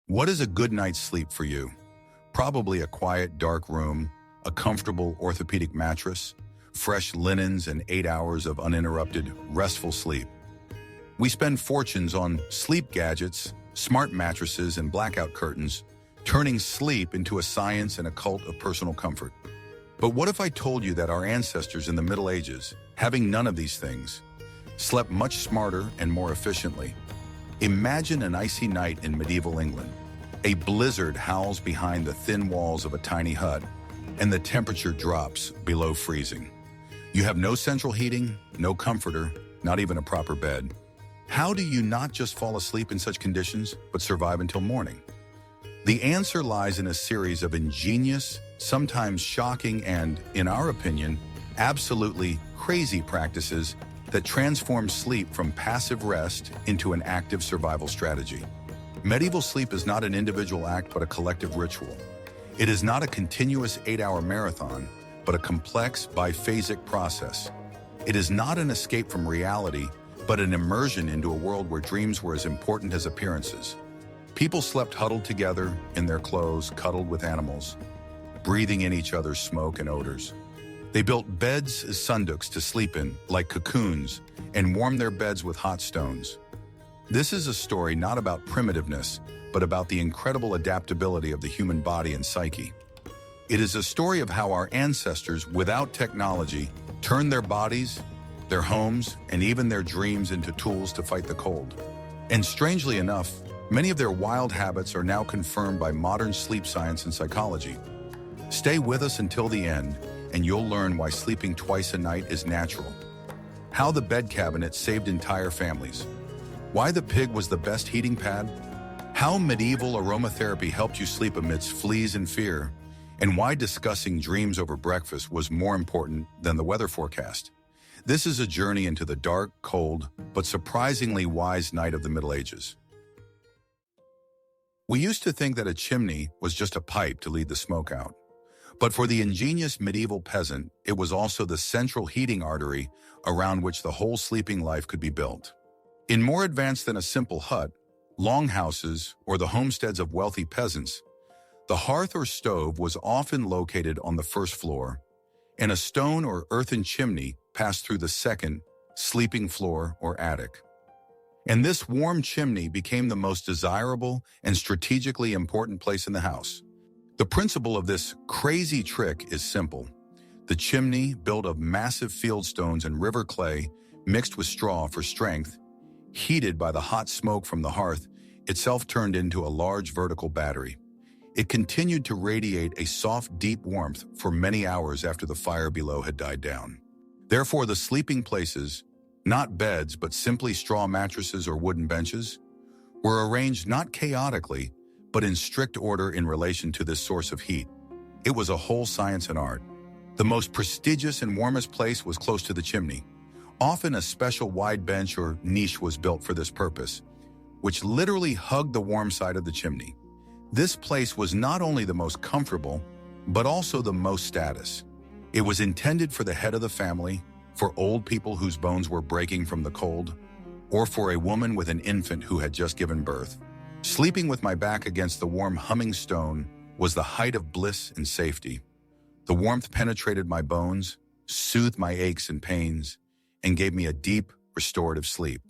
What is a good night's sleep for you? Probably a quiet, dark room, a comfortable orthopedic mattress, fresh linens, and 8 hours of uninterrupted, restful sleep. We spend fortunes on sleep gadgets, smart mattresses, and blackout curtains, turning sleep into a science and a cult of personal comfort. But what if I told you that our ancestors in the Middle Ages, having none of these things, slept much smarter and more efficiently? Imagine an icy night in medieval England. A blizzard howls behind the thin walls of a tiny hut, and the temperature drops below freezing. You have no central heating, no comforter, not even a proper bed. How do you not just fall asleep in such conditions, but survive until morning? The answer lies in a series of ingenious, sometimes shocking, and, in our opinion, absolutely crazy practices that transform sleep from passive rest into an active survival strategy. Medieval sleep is not an individual act but a collective ritual. It is not a continuous 8-hour marathon, but a complex, biphasic process. It is not an escape from reality, but an immersion into a world where dreams were as important as appearances. People slept huddled together in their clothes, cuddled with animals, breathing in each other's smoke and odors. They built beds as sunduks to sleep in, like cocoons, and warmed their beds with hot stones. This is a story not about primitiveness, but about the incredible adaptability of the human body and psyche. It is a story of how our ancestors, without technology, turned their bodies, their homes, and even their dreams into tools to fight the cold. And strangely enough, many of their wild habits are now confirmed by modern sleep science and psychology. Stay with us until the end, and you'll learn why sleeping twice a night is natural. How the bed cabinet saved entire families. Why the pig was the best heating pad. How medieval aromatherapy helped you sleep amidst fleas and fear. And why discussing dreams over breakfast was more important than the weather forecast. This is a journey into the dark, cold, but surprisingly wise night of the Middle Ages. We used to think that a chimney was just a pipe to lead the smoke out. But for the ingenious medieval peasant, it was also the central heating artery around which the whole sleeping life could be built. In more advanced than a simple hut, longhouses, or the homesteads of wealthy peasants, the hearth or stove was often located on the first floor, and a stone or earthen chimney passed through the second, sleeping floor or attic. And this warm chimney became the most desirable and strategically important place in the house. The principle of this crazy trick is simple. The chimney, built of massive field stones and river clay mixed with straw for strength, heated by the hot smoke from the hearth, itself turned into a large vertical battery. It continued to radiate a soft, deep warmth for many hours after the fire below had died down. Therefore, the sleeping places, not beds but simply straw mattresses or wooden benches, were arranged not chaotically, but in strict order in relation to this source of heat. It was a whole science and art. The most prestigious and warmest place was close to the chimney. Often a special wide bench or niche was built for this purpose, which literally hugged the warm side of the chimney. This place was not only the most comfortable, but also the most status. It was intended for the head of the family, for old people whose bones were breaking from the cold, or for a woman with an infant who had just given birth. Sleeping with my back against the warm humming stone was the height of bliss and safety. The warmth penetrated my bones, soothed my aches and pains, and gave me a deep, restorative sleep.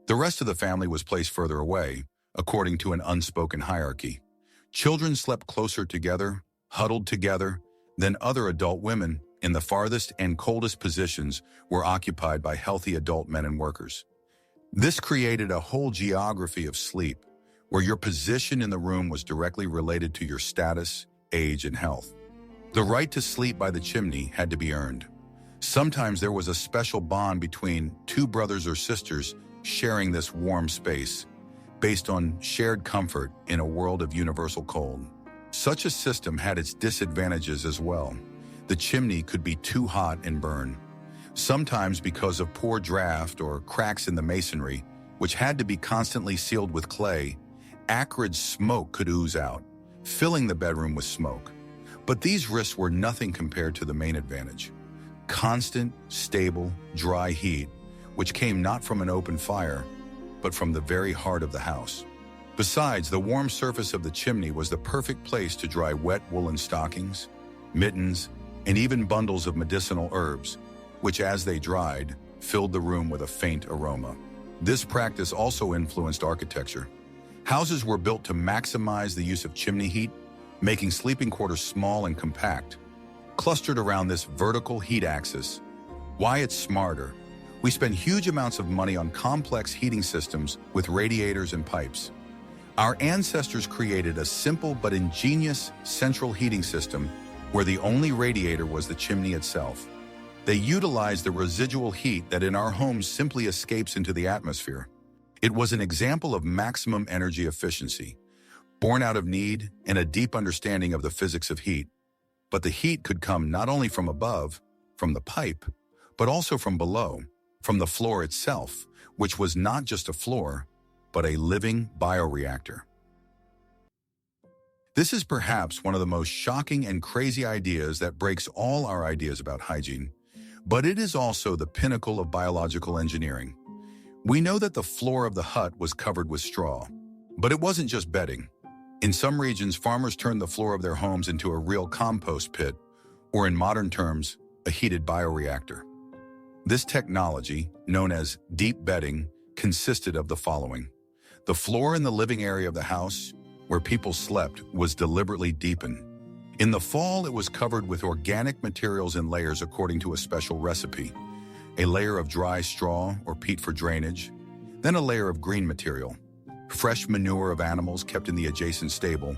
The rest of the family was placed further away, according to an unspoken hierarchy. Children slept closer together, huddled together, then other adult women, in the farthest and coldest positions, were occupied by healthy adult men and workers. This created a whole geography of sleep, where your position in the room was directly related to your status, age, and health. The right to sleep by the chimney had to be earned. Sometimes there was a special bond between two brothers or sisters sharing this warm space, based on shared comfort in a world of universal cold. Such a system had its disadvantages as well. The chimney could be too hot and burn, sometimes because of poor draft or cracks in the masonry, which had to be constantly sealed with clay. Acrid smoke could ooze out, filling the bedroom with smoke. But these risks were nothing compared to the main advantage: constant, stable, dry heat, which came not from an open fire, but from the very heart of the house. Besides, the warm surface of the chimney was the perfect place to dry wet woolen stockings, mittens, and even bundles of medicinal herbs, which as they dried, filled the room with a faint aroma. This practice also influenced architecture. Houses were built to maximize the use of chimney heat, making sleeping quarters small and compact, clustered around this vertical heat axis. Why it's smarter. We spend huge amounts of money on complex heating systems with radiators and pipes. Our ancestors created a simple but ingenious central heating system where the only radiator was the chimney itself. They utilized the residual heat that in our homes simply escapes into the atmosphere. It was an example of maximum energy efficiency, born out of need and a deep understanding of the physics of heat. But the heat could come not only from above, from the pipe, but also from below, from the floor itself, which was not just a floor, but a living bioreactor. This is perhaps one of the most shocking and crazy ideas that breaks all our ideas about hygiene, but it is also the pinnacle of biological engineering. We know that the floor of the hut was covered with straw, but it wasn't just bedding. In some regions, farmers turned the floor of their homes into a real compost pit, or in modern terms, a heated bioreactor. This technology, known as deep bedding, consisted of the following. The floor in the living area of the house, where people slept, was deliberately deepened. In the fall, it was covered with organic materials in layers according to a special recipe. A layer of dry straw or peat for drainage, then a layer of green material, fresh manure of animals kept in the adjacent stable,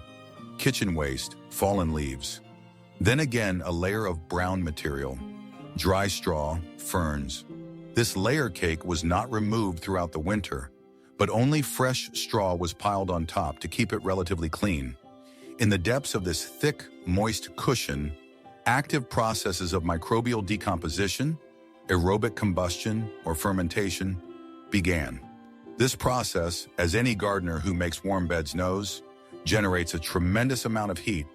kitchen waste, fallen leaves. Then again, a layer of brown material, dry straw, ferns. This layer cake was not removed throughout the winter, but only fresh straw was piled on top to keep it relatively clean. In the depths of this thick, moist cushion, active processes of microbial decomposition, aerobic combustion, or fermentation began. This process, as any gardener who makes warm beds knows, generates a tremendous amount of heat.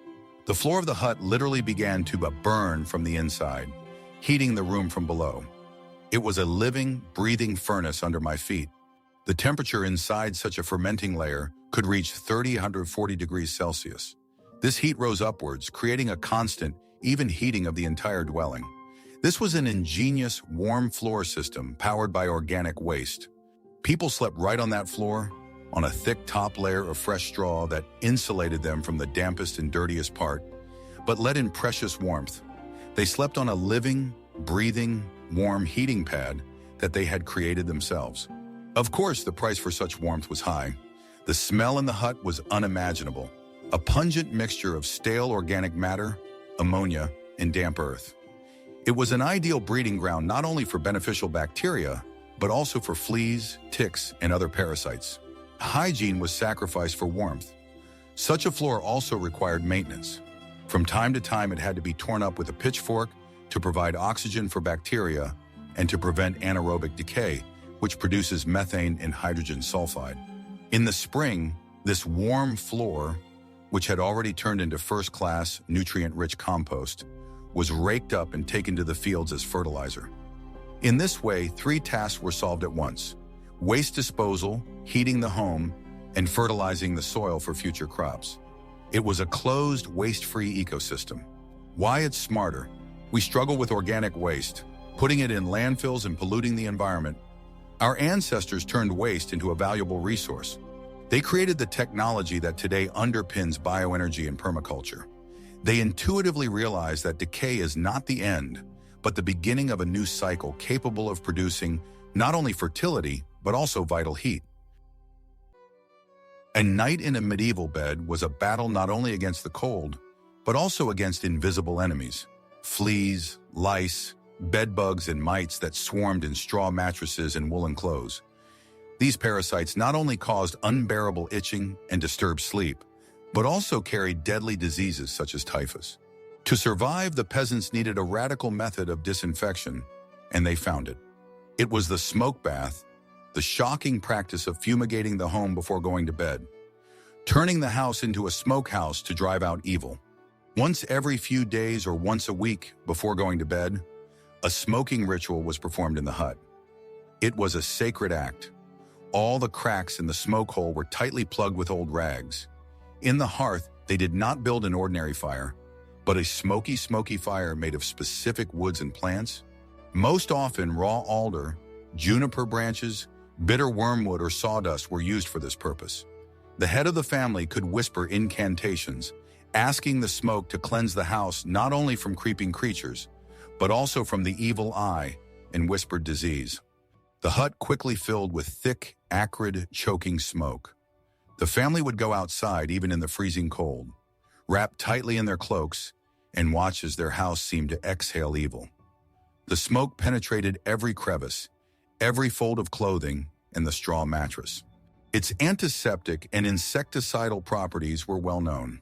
The floor of the hut literally began to burn from the inside, heating the room from below. It was a living, breathing furnace under my feet. The temperature inside such a fermenting layer could reach 140 degrees Celsius. This heat rose upwards, creating a constant, even heating of the entire dwelling. This was an ingenious, warm floor system powered by organic waste. People slept right on that floor, on a thick top layer of fresh straw that insulated them from the dampest and dirtiest part, but let in precious warmth. They slept on a living, breathing, warm heating pad that they had created themselves. Of course, the price for such warmth was high. The smell in the hut was unimaginable, a pungent mixture of stale organic matter, ammonia, and damp earth. It was an ideal breeding ground not only for beneficial bacteria, but also for fleas, ticks, and other parasites. Hygiene was sacrificed for warmth. Such a floor also required maintenance. From time to time, it had to be torn up with a pitchfork to provide oxygen for bacteria and to prevent anaerobic decay, which produces methane and hydrogen sulfide. In the spring, this warm floor, which had already turned into first-class, nutrient-rich compost, was raked up and taken to the fields as fertilizer. In this way, 3 tasks were solved at once: waste disposal, heating the home, and fertilizing the soil for future crops. It was a closed, waste-free ecosystem. Why it's smarter? We struggle with organic waste, putting it in landfills and polluting the environment. Our ancestors turned waste into a valuable resource. They created the technology that today underpins bioenergy and permaculture. They intuitively realized that decay is not the end, but the beginning of a new cycle capable of producing not only fertility, but also vital heat. A night in a medieval bed was a battle not only against the cold, but also against invisible enemies: fleas, lice, bedbugs, and mites that swarmed in straw mattresses and woolen clothes. These parasites not only caused unbearable itching and disturbed sleep, but also carried deadly diseases such as typhus. To survive, the peasants needed a radical method of disinfection, and they found it. It was the smoke bath, the shocking practice of fumigating the home before going to bed, turning the house into a smokehouse to drive out evil. Once every few days or once a week before going to bed, a smoking ritual was performed in the hut. It was a sacred act, All the cracks in the smoke hole were tightly plugged with old rags. In the hearth, they did not build an ordinary fire, but a smoky fire made of specific woods and plants. Most often, raw alder, juniper branches, bitter wormwood, or sawdust were used for this purpose. The head of the family could whisper incantations, asking the smoke to cleanse the house not only from creeping creatures, but also from the evil eye and whispered disease. The hut quickly filled with thick, acrid, choking smoke. The family would go outside even in the freezing cold, wrapped tightly in their cloaks, and watch as their house seemed to exhale evil. The smoke penetrated every crevice, every fold of clothing, and the straw mattress. Its antiseptic and insecticidal properties were well known.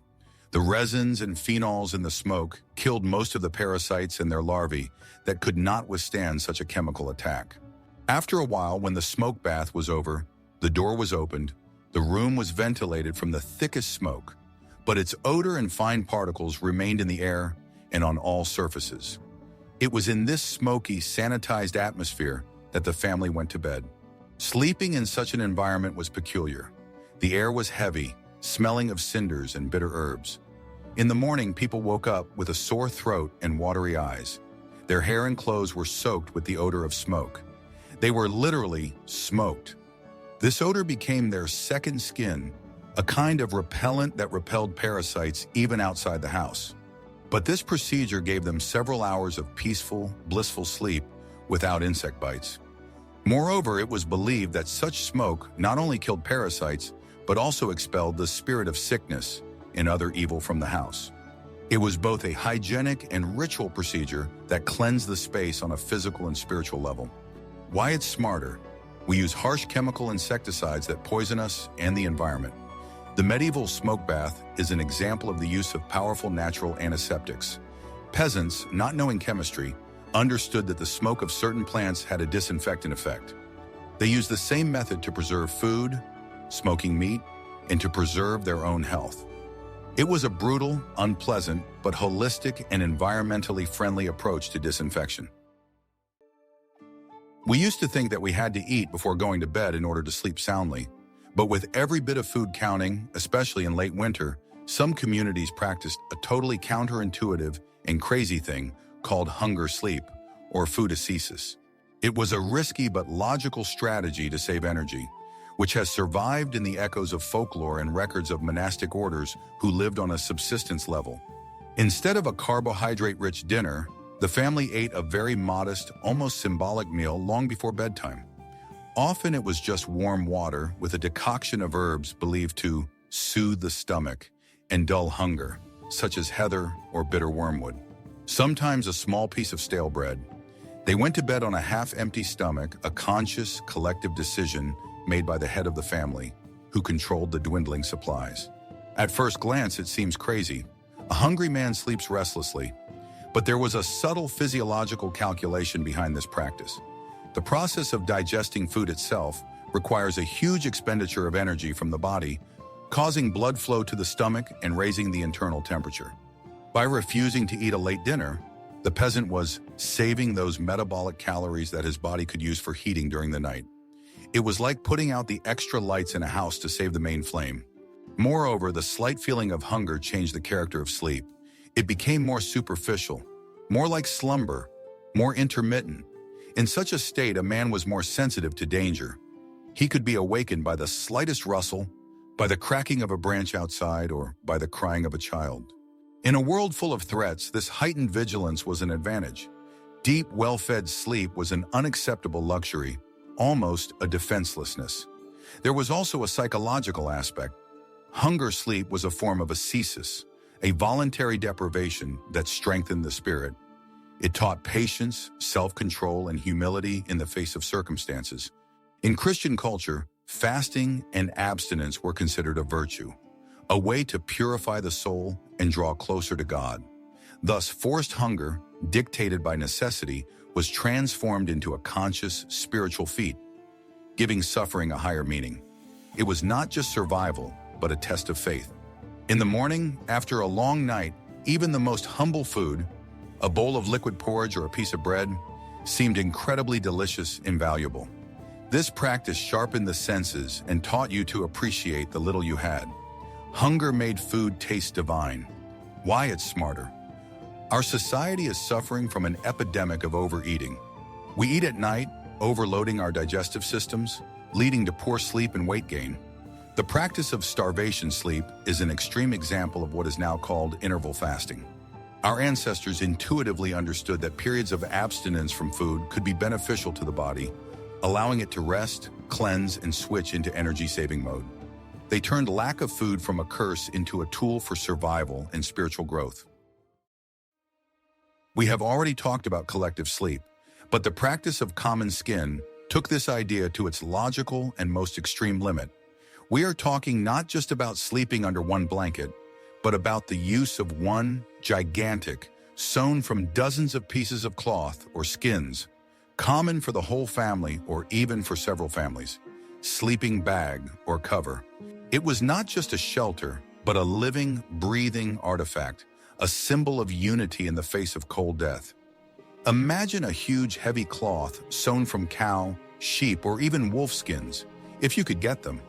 The resins and phenols in the smoke killed most of the parasites and their larvae that could not withstand such a chemical attack. After a while, when the smoke bath was over, the door was opened, the room was ventilated from the thickest smoke, but its odor and fine particles remained in the air and on all surfaces. It was in this smoky, sanitized atmosphere that the family went to bed. Sleeping in such an environment was peculiar. The air was heavy, smelling of cinders and bitter herbs. In the morning, people woke up with a sore throat and watery eyes. Their hair and clothes were soaked with the odor of smoke. They were literally smoked. This odor became their second skin, a kind of repellent that repelled parasites even outside the house. But this procedure gave them several hours of peaceful, blissful sleep without insect bites. Moreover, it was believed that such smoke not only killed parasites, but also expelled the spirit of sickness and other evil from the house. It was both a hygienic and ritual procedure that cleansed the space on a physical and spiritual level. Why it's smarter? We use harsh chemical insecticides that poison us and the environment. The medieval smoke bath is an example of the use of powerful natural antiseptics. Peasants, not knowing chemistry, understood that the smoke of certain plants had a disinfectant effect. They used the same method to preserve food, smoking meat, and to preserve their own health. It was a brutal, unpleasant, but holistic and environmentally friendly approach to disinfection. We used to think that we had to eat before going to bed in order to sleep soundly, but with every bit of food counting, especially in late winter, some communities practiced a totally counterintuitive and crazy thing called hunger sleep, or foodascesis. It was a risky but logical strategy to save energy, which has survived in the echoes of folklore and records of monastic orders who lived on a subsistence level. Instead of a carbohydrate-rich dinner, the family ate a very modest, almost symbolic meal long before bedtime. Often it was just warm water with a decoction of herbs believed to soothe the stomach and dull hunger, such as heather or bitter wormwood. Sometimes a small piece of stale bread. They went to bed on a half-empty stomach, a conscious, collective decision made by the head of the family, who controlled the dwindling supplies. At first glance, it seems crazy. A hungry man sleeps restlessly, but there was a subtle physiological calculation behind this practice. The process of digesting food itself requires a huge expenditure of energy from the body, causing blood flow to the stomach and raising the internal temperature. By refusing to eat a late dinner, the peasant was saving those metabolic calories that his body could use for heating during the night. It was like putting out the extra lights in a house to save the main flame. Moreover, the slight feeling of hunger changed the character of sleep. It became more superficial, more like slumber, more intermittent. In such a state, a man was more sensitive to danger. He could be awakened by the slightest rustle, by the cracking of a branch outside, or by the crying of a child. In a world full of threats, this heightened vigilance was an advantage. Deep, well-fed sleep was an unacceptable luxury, almost a defenselessness. There was also a psychological aspect. Hunger sleep was a form of ascesis, a voluntary deprivation that strengthened the spirit. It taught patience, self-control, and humility in the face of circumstances. In Christian culture, fasting and abstinence were considered a virtue, a way to purify the soul and draw closer to God. Thus, forced hunger, dictated by necessity, was transformed into a conscious, spiritual feat, giving suffering a higher meaning. It was not just survival, but a test of faith. In the morning, after a long night, even the most humble food, a bowl of liquid porridge or a piece of bread, seemed incredibly delicious and valuable. This practice sharpened the senses and taught you to appreciate the little you had. Hunger made food taste divine. Why it's smarter. Our society is suffering from an epidemic of overeating. We eat at night, overloading our digestive systems, leading to poor sleep and weight gain. The practice of starvation sleep is an extreme example of what is now called interval fasting. Our ancestors intuitively understood that periods of abstinence from food could be beneficial to the body, allowing it to rest, cleanse, and switch into energy-saving mode. They turned lack of food from a curse into a tool for survival and spiritual growth. We have already talked about collective sleep, but the practice of common skin took this idea to its logical and most extreme limit. We are talking not just about sleeping under one blanket, but about the use of one gigantic, sewn from dozens of pieces of cloth or skins, common for the whole family or even for several families, sleeping bag or cover. It was not just a shelter, but a living, breathing artifact, a symbol of unity in the face of cold death. Imagine a huge, heavy cloth sewn from cow, sheep, or even wolf skins, if you could get them.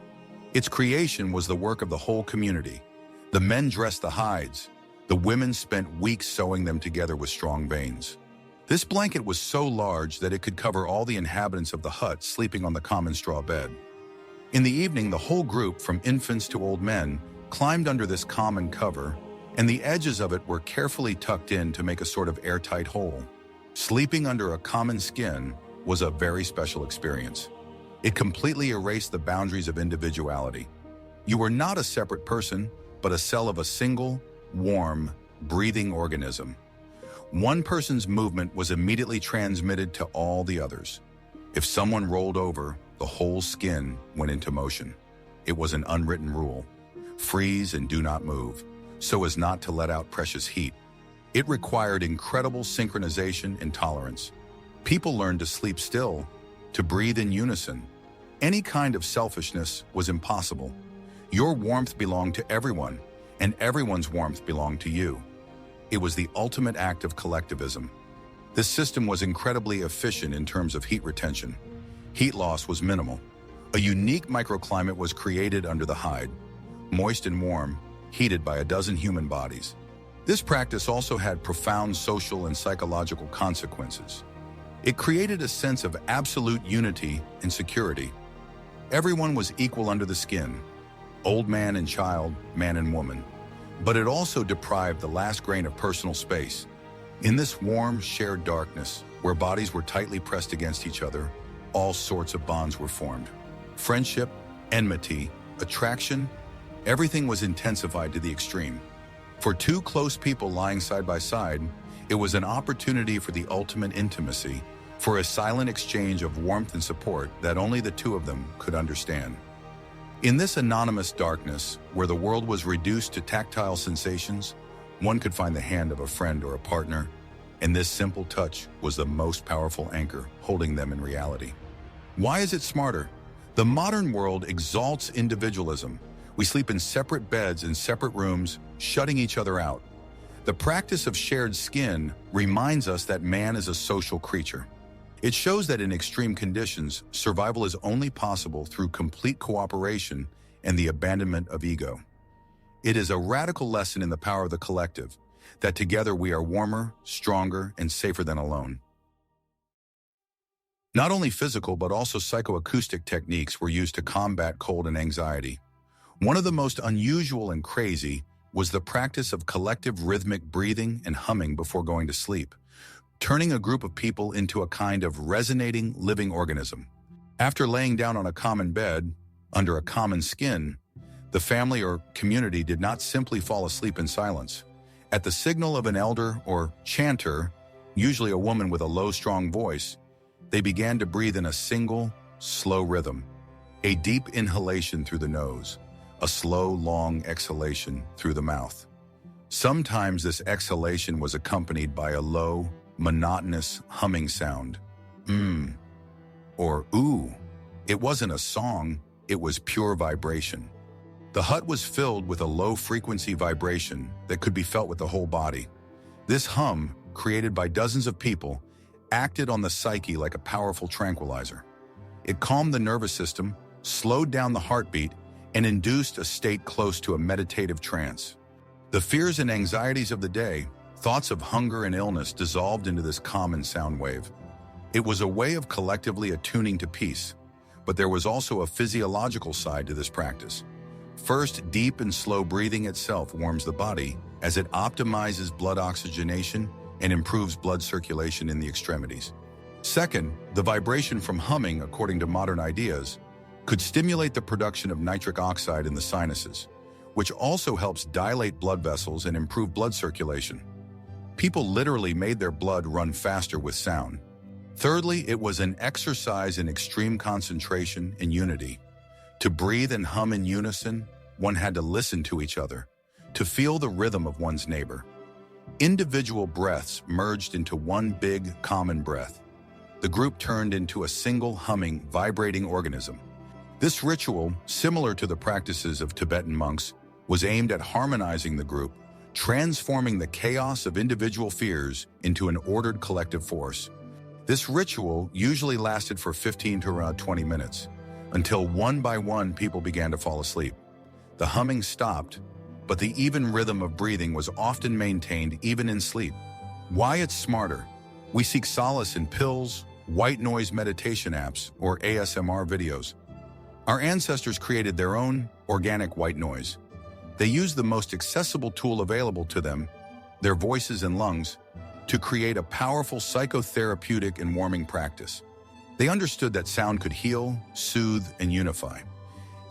Its creation was the work of the whole community. The men dressed the hides. The women spent weeks sewing them together with strong veins. This blanket was so large that it could cover all the inhabitants of the hut sleeping on the common straw bed. In the evening, the whole group, from infants to old men, climbed under this common cover, and the edges of it were carefully tucked in to make a sort of airtight hole. Sleeping under a common skin was a very special experience. It completely erased the boundaries of individuality. You were not a separate person, but a cell of a single, warm, breathing organism. One person's movement was immediately transmitted to all the others. If someone rolled over, the whole skin went into motion. It was an unwritten rule. Freeze and do not move, so as not to let out precious heat. It required incredible synchronization and tolerance. People learned to sleep still, to breathe in unison. Any kind of selfishness was impossible. Your warmth belonged to everyone, and everyone's warmth belonged to you. It was the ultimate act of collectivism. This system was incredibly efficient in terms of heat retention. Heat loss was minimal. A unique microclimate was created under the hide, moist and warm, heated by a dozen human bodies. This practice also had profound social and psychological consequences. It created a sense of absolute unity and security. Everyone was equal under the skin, old man and child, man and woman. But it also deprived the last grain of personal space. In this warm, shared darkness, where bodies were tightly pressed against each other, all sorts of bonds were formed. Friendship, enmity, attraction, everything was intensified to the extreme. For two close people lying side by side, it was an opportunity for the ultimate intimacy, for a silent exchange of warmth and support that only the two of them could understand. In this anonymous darkness, where the world was reduced to tactile sensations, one could find the hand of a friend or a partner, and this simple touch was the most powerful anchor holding them in reality. Why is it smarter? The modern world exalts individualism. We sleep in separate beds in separate rooms, shutting each other out. The practice of shared skin reminds us that man is a social creature. It shows that in extreme conditions, survival is only possible through complete cooperation and the abandonment of ego. It is a radical lesson in the power of the collective, that together we are warmer, stronger, and safer than alone. Not only physical but also psychoacoustic techniques were used to combat cold and anxiety. One of the most unusual and crazy was the practice of collective rhythmic breathing and humming before going to sleep, turning a group of people into a kind of resonating living organism. After laying down on a common bed, under a common skin, the family or community did not simply fall asleep in silence. At the signal of an elder or chanter, usually a woman with a low, strong voice, they began to breathe in a single, slow rhythm. A deep inhalation through the nose, a slow, long exhalation through the mouth. Sometimes this exhalation was accompanied by a low, monotonous humming sound. Or ooh. It wasn't a song, it was pure vibration. The hut was filled with a low-frequency vibration that could be felt with the whole body. This hum, created by dozens of people, acted on the psyche like a powerful tranquilizer. It calmed the nervous system, slowed down the heartbeat, and induced a state close to a meditative trance. The fears and anxieties of the day, thoughts of hunger and illness, dissolved into this common sound wave. It was a way of collectively attuning to peace, but there was also a physiological side to this practice. First, deep and slow breathing itself warms the body as it optimizes blood oxygenation and improves blood circulation in the extremities. Second, the vibration from humming, according to modern ideas, could stimulate the production of nitric oxide in the sinuses, which also helps dilate blood vessels and improve blood circulation. People literally made their blood run faster with sound. Thirdly, it was an exercise in extreme concentration and unity. To breathe and hum in unison, one had to listen to each other, to feel the rhythm of one's neighbor. Individual breaths merged into one big, common breath. The group turned into a single, humming, vibrating organism. This ritual, similar to the practices of Tibetan monks, was aimed at harmonizing the group, transforming the chaos of individual fears into an ordered collective force. This ritual usually lasted for 15 to around 20 minutes, until one by one people began to fall asleep. The humming stopped, but the even rhythm of breathing was often maintained even in sleep. Why it's smarter? We seek solace in pills, white noise meditation apps, or ASMR videos. Our ancestors created their own organic white noise. They used the most accessible tool available to them, their voices and lungs, to create a powerful psychotherapeutic and warming practice. They understood that sound could heal, soothe, and unify.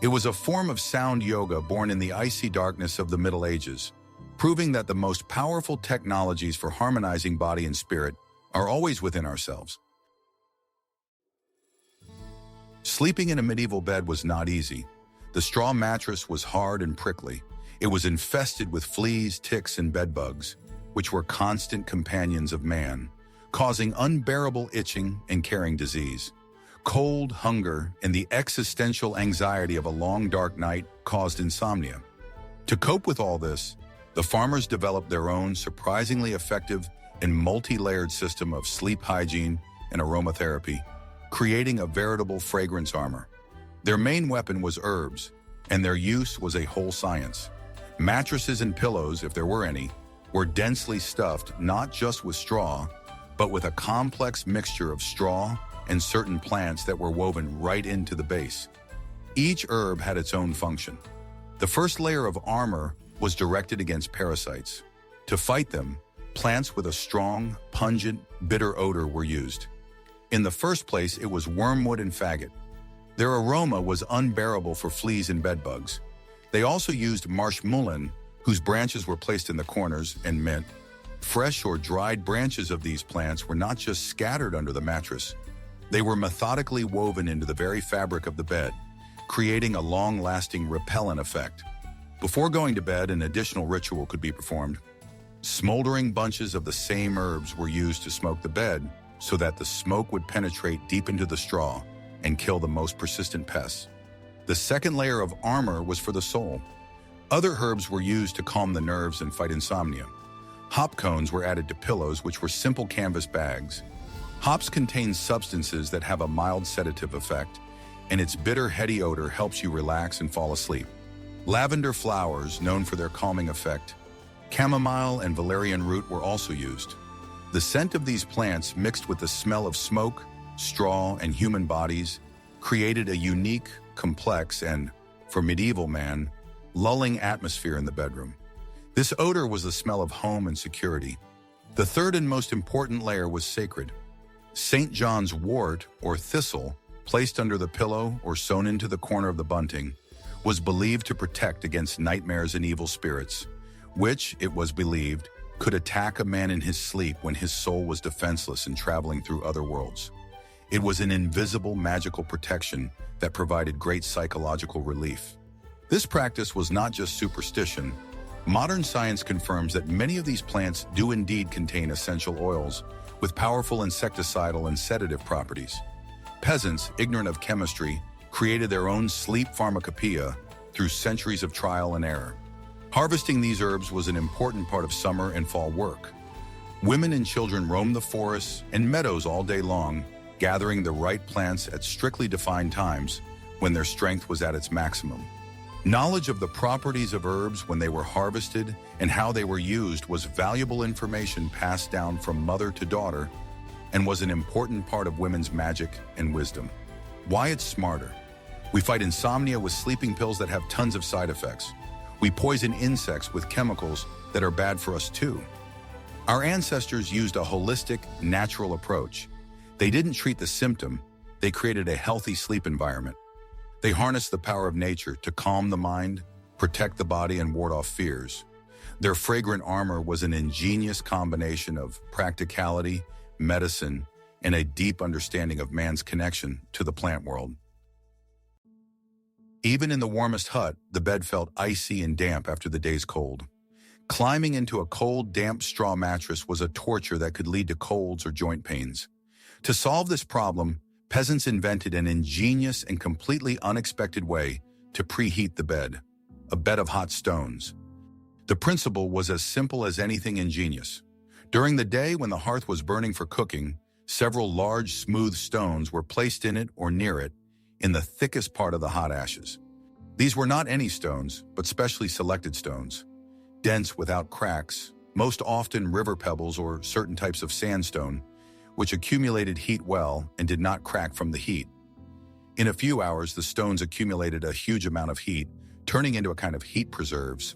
It was a form of sound yoga born in the icy darkness of the Middle Ages, proving that the most powerful technologies for harmonizing body and spirit are always within ourselves. Sleeping in a medieval bed was not easy. The straw mattress was hard and prickly. It was infested with fleas, ticks, and bedbugs, which were constant companions of man, causing unbearable itching and carrying disease. Cold, hunger, and the existential anxiety of a long, dark night caused insomnia. To cope with all this, the farmers developed their own surprisingly effective and multi-layered system of sleep hygiene and aromatherapy, creating a veritable fragrance armor. Their main weapon was herbs, and their use was a whole science. Mattresses and pillows, if there were any, were densely stuffed not just with straw, but with a complex mixture of straw and certain plants that were woven right into the base. Each herb had its own function. The first layer of armor was directed against parasites. To fight them, plants with a strong, pungent, bitter odor were used. In the first place, it was wormwood and faggot. Their aroma was unbearable for fleas and bedbugs. They also used marsh mullein, whose branches were placed in the corners, and mint. Fresh or dried branches of these plants were not just scattered under the mattress. They were methodically woven into the very fabric of the bed, creating a long-lasting repellent effect. Before going to bed, an additional ritual could be performed. Smoldering bunches of the same herbs were used to smoke the bed so that the smoke would penetrate deep into the straw and kill the most persistent pests. The second layer of armor was for the soul. Other herbs were used to calm the nerves and fight insomnia. Hop cones were added to pillows, which were simple canvas bags. Hops contain substances that have a mild sedative effect, and its bitter, heady odor helps you relax and fall asleep. Lavender flowers, known for their calming effect, chamomile and valerian root were also used. The scent of these plants, mixed with the smell of smoke, straw, and human bodies, created a unique, complex, and, for medieval man, lulling atmosphere in the bedroom. This odor was the smell of home and security. The third and most important layer was sacred. St. John's wort, or thistle, placed under the pillow or sewn into the corner of the bunting, was believed to protect against nightmares and evil spirits, which, it was believed, could attack a man in his sleep when his soul was defenseless and traveling through other worlds. It was an invisible magical protection that provided great psychological relief. This practice was not just superstition. Modern science confirms that many of these plants do indeed contain essential oils with powerful insecticidal and sedative properties. Peasants, ignorant of chemistry, created their own sleep pharmacopoeia through centuries of trial and error. Harvesting these herbs was an important part of summer and fall work. Women and children roamed the forests and meadows all day long, gathering the right plants at strictly defined times when their strength was at its maximum. Knowledge of the properties of herbs when they were harvested and how they were used was valuable information passed down from mother to daughter and was an important part of women's magic and wisdom. Why it's smarter. We fight insomnia with sleeping pills that have tons of side effects. We poison insects with chemicals that are bad for us too. Our ancestors used a holistic, natural approach. They didn't treat the symptom, they created a healthy sleep environment. They harnessed the power of nature to calm the mind, protect the body, and ward off fears. Their fragrant armor was an ingenious combination of practicality, medicine, and a deep understanding of man's connection to the plant world. Even in the warmest hut, the bed felt icy and damp after the day's cold. Climbing into a cold, damp straw mattress was a torture that could lead to colds or joint pains. To solve this problem, peasants invented an ingenious and completely unexpected way to preheat the bed, a bed of hot stones. The principle was as simple as anything ingenious. During the day when the hearth was burning for cooking, several large, smooth stones were placed in it or near it in the thickest part of the hot ashes. These were not any stones, but specially selected stones, dense without cracks, most often river pebbles or certain types of sandstone, which accumulated heat well and did not crack from the heat. In a few hours, the stones accumulated a huge amount of heat, turning into a kind of heat preserves.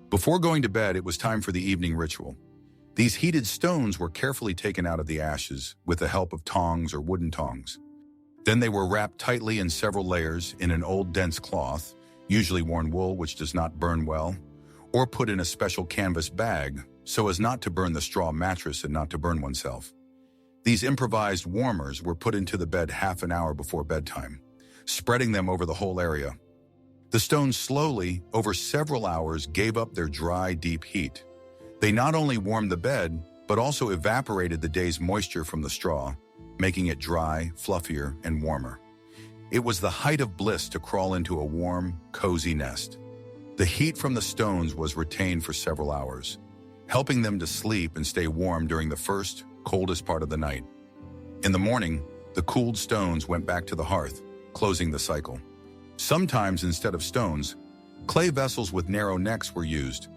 Before going to bed, it was time for the evening ritual. These heated stones were carefully taken out of the ashes with the help of tongs or wooden tongs. Then they were wrapped tightly in several layers in an old dense cloth, usually worn wool which does not burn well, or put in a special canvas bag so as not to burn the straw mattress and not to burn oneself. These improvised warmers were put into the bed half an hour before bedtime, spreading them over the whole area. The stones slowly, over several hours, gave up their dry, deep heat. They not only warmed the bed, but also evaporated the day's moisture from the straw, making it dry, fluffier, and warmer. It was the height of bliss to crawl into a warm, cozy nest. The heat from the stones was retained for several hours, helping them to sleep and stay warm during the first, coldest part of the night. In the morning, the cooled stones went back to the hearth, closing the cycle. Sometimes, instead of stones, clay vessels with narrow necks were used,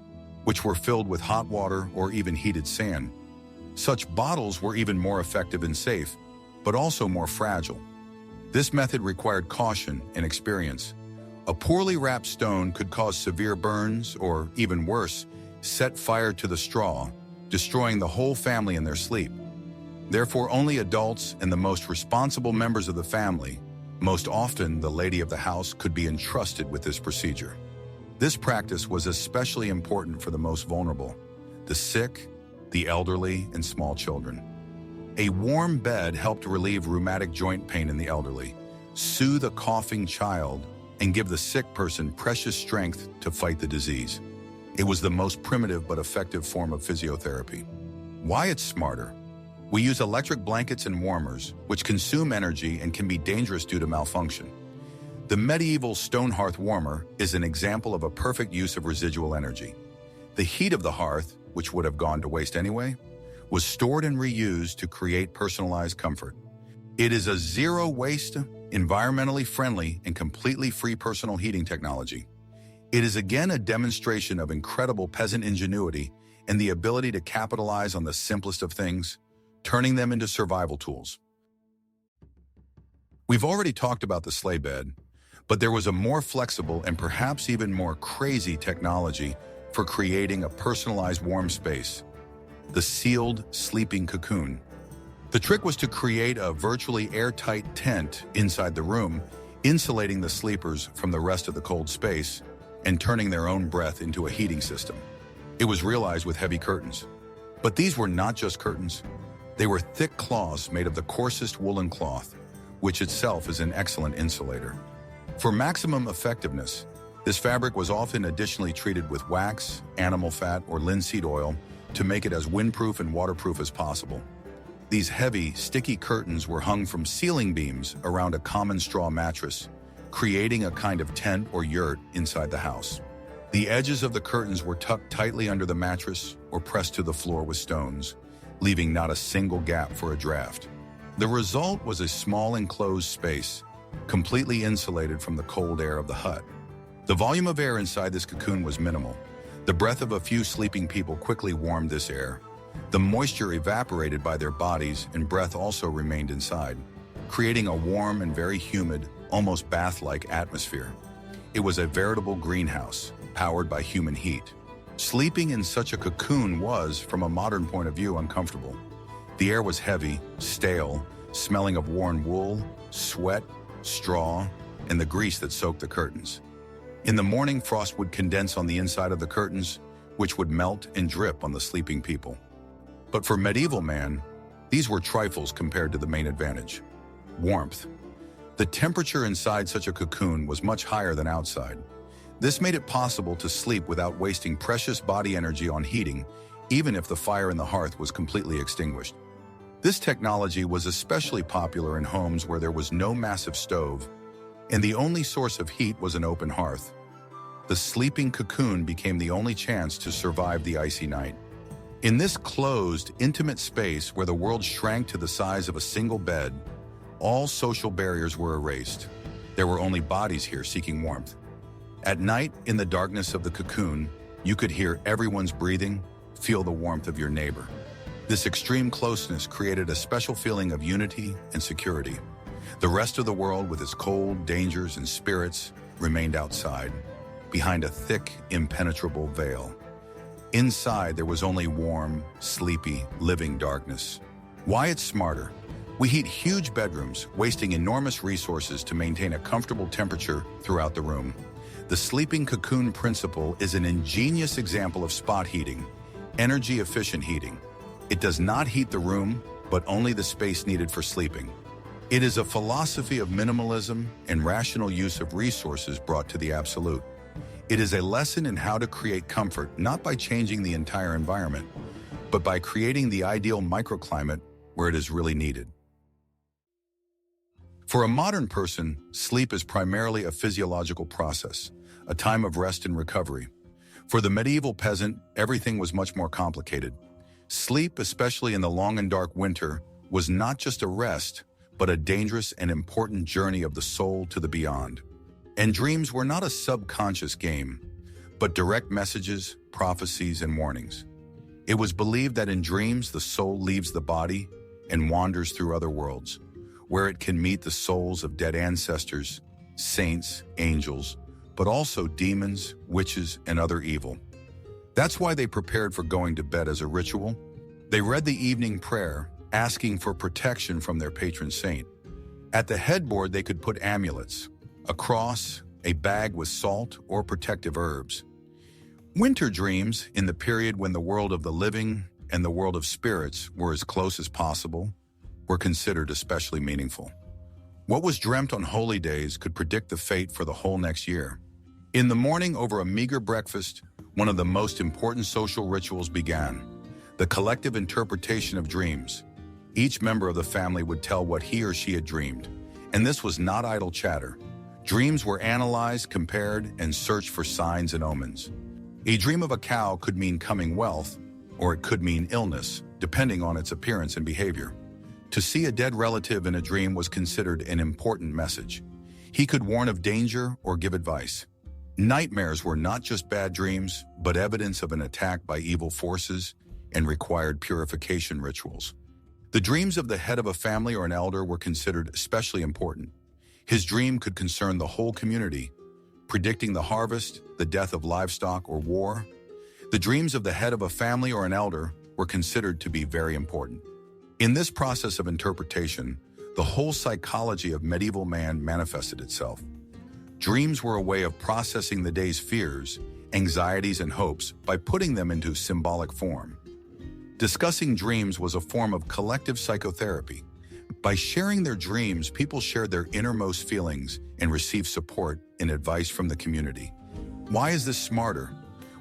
which were filled with hot water or even heated sand. Such bottles were even more effective and safe, but also more fragile. This method required caution and experience. A poorly wrapped stone could cause severe burns or, even worse, set fire to the straw, destroying the whole family in their sleep. Therefore, only adults and the most responsible members of the family, most often the lady of the house, could be entrusted with this procedure. This practice was especially important for the most vulnerable, the sick, the elderly, and small children. A warm bed helped relieve rheumatic joint pain in the elderly, soothe a coughing child, and give the sick person precious strength to fight the disease. It was the most primitive but effective form of physiotherapy. Why it's smarter? We use electric blankets and warmers, which consume energy and can be dangerous due to malfunction. The medieval stone hearth warmer is an example of a perfect use of residual energy. The heat of the hearth, which would have gone to waste anyway, was stored and reused to create personalized comfort. It is a zero-waste, environmentally friendly, and completely free personal heating technology. It is again a demonstration of incredible peasant ingenuity and the ability to capitalize on the simplest of things, turning them into survival tools. We've already talked about the sleigh bed, but there was a more flexible and perhaps even more crazy technology for creating a personalized warm space: the sealed sleeping cocoon. The trick was to create a virtually airtight tent inside the room, insulating the sleepers from the rest of the cold space and turning their own breath into a heating system. It was realized with heavy curtains. But these were not just curtains. They were thick cloths made of the coarsest woolen cloth, which itself is an excellent insulator. For maximum effectiveness, this fabric was often additionally treated with wax, animal fat, or linseed oil to make it as windproof and waterproof as possible. These heavy, sticky curtains were hung from ceiling beams around a common straw mattress, creating a kind of tent or yurt inside the house. The edges of the curtains were tucked tightly under the mattress or pressed to the floor with stones, leaving not a single gap for a draft. The result was a small enclosed space, completely insulated from the cold air of the hut. The volume of air inside this cocoon was minimal. The breath of a few sleeping people quickly warmed this air. The moisture evaporated by their bodies and breath also remained inside, creating a warm and very humid, almost bath-like atmosphere. It was a veritable greenhouse, powered by human heat. Sleeping in such a cocoon was, from a modern point of view, uncomfortable. The air was heavy, stale, smelling of worn wool, sweat, straw, and the grease that soaked the curtains. In the morning, frost would condense on the inside of the curtains, which would melt and drip on the sleeping people. But for medieval man, these were trifles compared to the main advantage: warmth. The temperature inside such a cocoon was much higher than outside. This made it possible to sleep without wasting precious body energy on heating, even if the fire in the hearth was completely extinguished. This technology was especially popular in homes where there was no massive stove, and the only source of heat was an open hearth. The sleeping cocoon became the only chance to survive the icy night. In this closed, intimate space where the world shrank to the size of a single bed, all social barriers were erased. There were only bodies here seeking warmth. At night, in the darkness of the cocoon, you could hear everyone's breathing, feel the warmth of your neighbor. This extreme closeness created a special feeling of unity and security. The rest of the world, with its cold, dangers, and spirits, remained outside, behind a thick, impenetrable veil. Inside, there was only warm, sleepy, living darkness. Why it's smarter? We heat huge bedrooms, wasting enormous resources to maintain a comfortable temperature throughout the room. The sleeping cocoon principle is an ingenious example of spot heating, energy-efficient heating. It does not heat the room, but only the space needed for sleeping. It is a philosophy of minimalism and rational use of resources brought to the absolute. It is a lesson in how to create comfort, not by changing the entire environment, but by creating the ideal microclimate where it is really needed. For a modern person, sleep is primarily a physiological process, a time of rest and recovery. For the medieval peasant, everything was much more complicated. Sleep, especially in the long and dark winter, was not just a rest, but a dangerous and important journey of the soul to the beyond. And dreams were not a subconscious game, but direct messages, prophecies, and warnings. It was believed that in dreams, the soul leaves the body and wanders through other worlds, where it can meet the souls of dead ancestors, saints, angels, but also demons, witches, and other evil. That's why they prepared for going to bed as a ritual. They read the evening prayer, asking for protection from their patron saint. At the headboard, they could put amulets, a cross, a bag with salt, or protective herbs. Winter dreams, in the period when the world of the living and the world of spirits were as close as possible, were considered especially meaningful. What was dreamt on holy days could predict the fate for the whole next year. In the morning, over a meager breakfast, one of the most important social rituals began: the collective interpretation of dreams. Each member of the family would tell what he or she had dreamed, and this was not idle chatter. Dreams were analyzed, compared, and searched for signs and omens. A dream of a cow could mean coming wealth, or it could mean illness, depending on its appearance and behavior. To see a dead relative in a dream was considered an important message. He could warn of danger or give advice. Nightmares were not just bad dreams, but evidence of an attack by evil forces and required purification rituals. The dreams of the head of a family or an elder were considered especially important. His dream could concern the whole community, predicting the harvest, the death of livestock, or war. The dreams of the head of a family or an elder were considered to be very important. In this process of interpretation, the whole psychology of medieval man manifested itself. Dreams were a way of processing the day's fears, anxieties, and hopes by putting them into symbolic form. Discussing dreams was a form of collective psychotherapy. By sharing their dreams, people shared their innermost feelings and received support and advice from the community. Why is this smarter?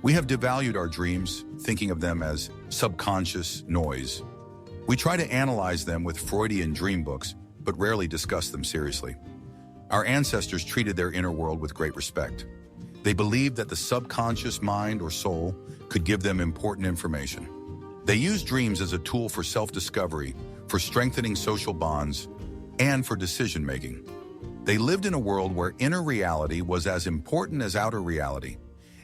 We have devalued our dreams, thinking of them as subconscious noise. We try to analyze them with Freudian dream books, but rarely discuss them seriously. Our ancestors treated their inner world with great respect. They believed that the subconscious mind or soul could give them important information. They used dreams as a tool for self-discovery, for strengthening social bonds, and for decision-making. They lived in a world where inner reality was as important as outer reality.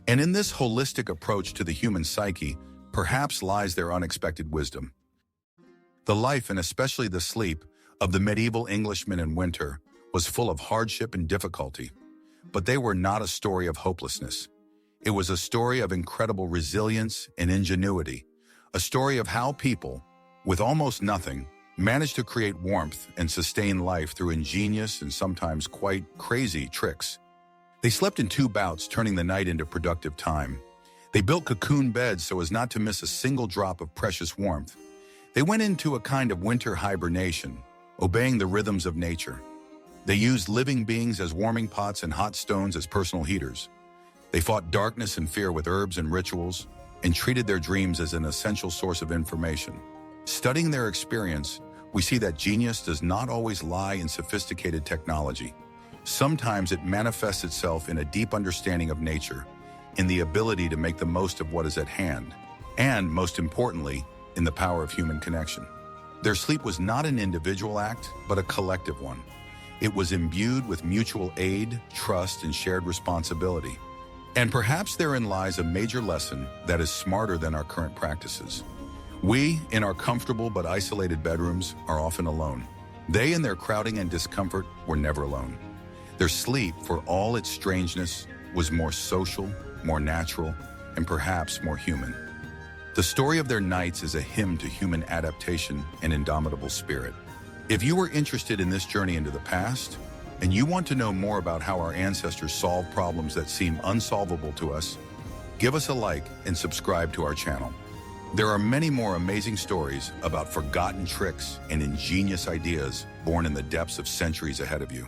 And in this holistic approach to the human psyche, perhaps lies their unexpected wisdom. The life, and especially the sleep, of the medieval Englishmen in winter was full of hardship and difficulty. But they were not a story of hopelessness. It was a story of incredible resilience and ingenuity, a story of how people, with almost nothing, managed to create warmth and sustain life through ingenious and sometimes quite crazy tricks. They slept in 2 bouts, turning the night into productive time. They built cocoon beds so as not to miss a single drop of precious warmth. They went into a kind of winter hibernation, obeying the rhythms of nature. They used living beings as warming pots and hot stones as personal heaters. They fought darkness and fear with herbs and rituals, and treated their dreams as an essential source of information. Studying their experience, we see that genius does not always lie in sophisticated technology. Sometimes it manifests itself in a deep understanding of nature, in the ability to make the most of what is at hand, and, most importantly, in the power of human connection. Their sleep was not an individual act, but a collective one. It was imbued with mutual aid, trust, and shared responsibility. And perhaps therein lies a major lesson that is smarter than our current practices. We, in our comfortable but isolated bedrooms, are often alone. They, in their crowding and discomfort, were never alone. Their sleep, for all its strangeness, was more social, more natural, and perhaps more human. The story of their nights is a hymn to human adaptation and indomitable spirit. If you are interested in this journey into the past, and you want to know more about how our ancestors solved problems that seem unsolvable to us, give us a like and subscribe to our channel. There are many more amazing stories about forgotten tricks and ingenious ideas born in the depths of centuries ahead of you.